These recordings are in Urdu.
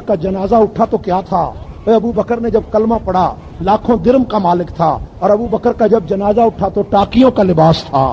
کا جنازہ اٹھا تو کیا تھا؟ ابو بکر نے جب کلمہ پڑھا لاکھوں درم کا مالک تھا، اور ابو بکر کا جب جنازہ اٹھا تو ٹاکیوں کا لباس تھا۔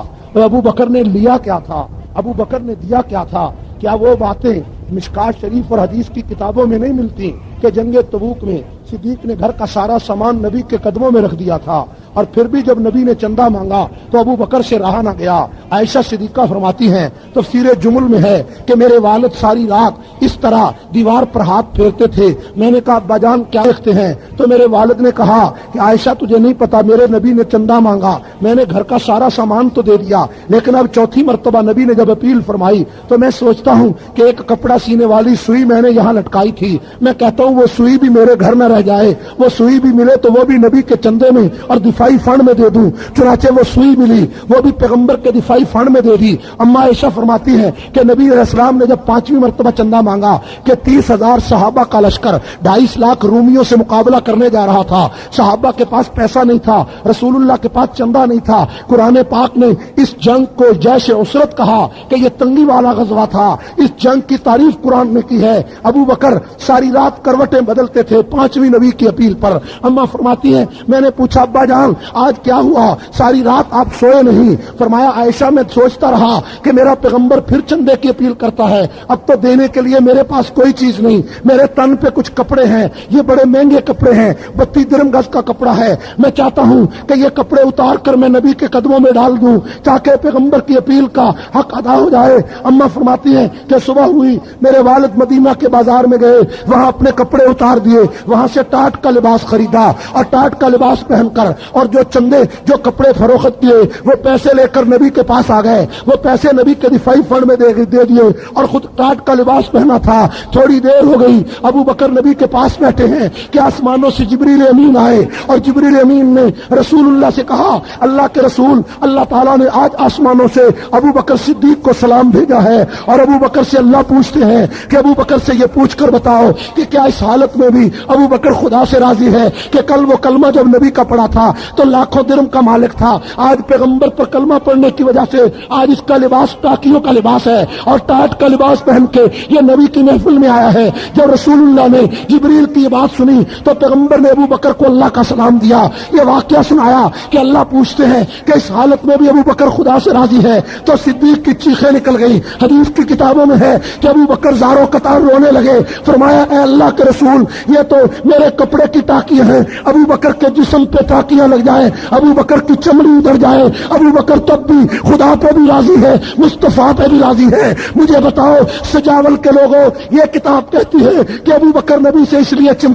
ابو بکر نے لیا کیا تھا؟ ابو بکر نے دیا کیا تھا؟ کیا وہ باتیں مشکات شریف اور حدیث کی کتابوں میں نہیں ملتی کہ جنگ تبوک میں صدیق نے گھر کا سارا سامان نبی کے قدموں میں رکھ دیا تھا، اور پھر بھی جب نبی نے چندہ مانگا تو ابو بکر سے رہا نہ گیا؟ عائشہ صدیقہ فرماتی ہیں تفسیر جمل میں ہے کہ میرے والد ساری رات اس طرح دیوار پر ہاتھ پھیرتے تھے۔ میں نے کہا ابا جان کیا دیکھتے ہیں؟ تو میرے والد نے کہا کہ عائشہ تجھے نہیں پتا، میرے نبی نے چندہ مانگا، میں نے گھر کا سارا سامان تو دے دیا، لیکن اب چوتھی مرتبہ نبی نے جب اپیل فرمائی تو میں سوچتا ہوں کہ ایک کپڑا سینے والی سوئی میں نے یہاں لٹکائی تھی، میں کہتا ہوں وہ سوئی بھی میرے گھر میں رہ جائے، وہ سوئی بھی ملے تو وہ بھی نبی کے چندے میں اور دفاعی فنڈ میں دے دوں۔ چنانچہ وہ سوئی ملی، وہ بھی پیغمبر کے دفاعی فنڈ میں دے دی۔ اما عائشہ فرماتی ہیں کہ نبی علیہ السلام نے جب 5ویں مرتبہ چندہ مانگا کہ 30,000 صحابہ کا لشکر 2.5 لاکھ رومیوں سے مقابلہ کرنے جا رہا تھا، صحابہ کے پاس پیسہ نہیں تھا، رسول اللہ کے پاس چندہ نہیں تھا، قرآن پاک نے اس جنگ کو جیش عسرت کہا کہ یہ تنگی والا غزوہ تھا، اس جنگ کی تعریف قرآن نے کی ہے۔ ابو بکر ساری رات کروٹیں بدلتے تھے 5ویں نبی کی اپیل پر۔ اما فرماتی ہیں میں نے پوچھا ابا جان آج کیا ہوا، ساری رات آپ سوئے نہیں؟ فرمایا عائشہ میں سوچتا رہا کہ میرا پیغمبر پھر چندے کی اپیل کرتا ہے، اب تو دینے کے لیے میرے پاس کوئی چیز نہیں، میرے تن پہ کچھ کپڑے ہیں، یہ بڑے مہنگے کپڑے ہیں، 32 درم گز کا کپڑا ہے، میں چاہتا ہوں کہ یہ کپڑے اتار کر میں نبی کے قدموں میں ڈال دوں تاکہ پیغمبر کی اپیل کا حق ادا ہو جائے۔ اما فرماتی ہیں کہ صبح ہوئی، میرے والد مدینہ کے بازار میں گئے، وہاں اپنے کپڑے اتار دیے، وہاں سے ٹاٹ کا لباس خریدا اور ٹاٹ کا لباس پہن کر اور جو چندے جو کپڑے فروخت کیے وہ پیسے لے کر نبی کے پاس آ گئے، وہ پیسے نبی کے دفاعی فنڈ میں دے دیے اور خود ٹاٹ کا لباس پہنا تھا۔ تھوڑی دیر ہو گئی، ابو بکر نبی کے پاس بیٹھے ہیں کہ آسمانوں سے جبریل امین آئے، اور جبریل امین نے رسول اللہ سے کہا اللہ کے رسول اللہ تعالیٰ نے آج آسمانوں سے ابو بکر صدیق کو سلام بھیجا ہے، اور ابو بکر سے اللہ پوچھتے ہیں کہ ابو بکر سے یہ پوچھ کر بتاؤ کہ کیا اس حالت میں بھی ابو بکر خدا سے راضی ہے کہ کل وہ کلمہ جب نبی کا پڑھا تھا تو لاکھوں درم کا مالک تھا، آج پیغمبر پر کلمہ پڑھنے کی وجہ سے آج اس کا لباس ٹاکیوں کا لباس ہے اور ٹاٹ کا لباس پہن کے یہ نبی کی محفل میں آیا ہے۔ جب رسول اللہ نے جبریل کی یہ بات سنی تو پیغمبر نے ابو بکر کو اللہ کا سلام دیا، یہ واقعہ سنایا کہ اللہ پوچھتے ہیں کہ اس حالت میں بھی ابو بکر خدا سے راضی ہے، تو صدیق کی چیخیں نکل گئی۔ حدیث کی کتابوں میں ہے کہ ابو بکر زاروں قطار رونے لگے، فرمایا اے اللہ کے رسول یہ تو میرے کپڑے کی ٹاکیاں ہیں، ابو بکر کے جسم پہ ٹاکیاں لگ جائیں، ابو بکر کی چمڑی اتر جائے، ابو بکر تب بھی خدا پہ بھی راضی ہے، مصطفیٰ پہ بھی راضی ہے۔ مجھے بتاؤ سجاول کے لوگوں، یہ کتاب کہتی ہے کہ ابو بکر نبی سے اس لیے چمٹا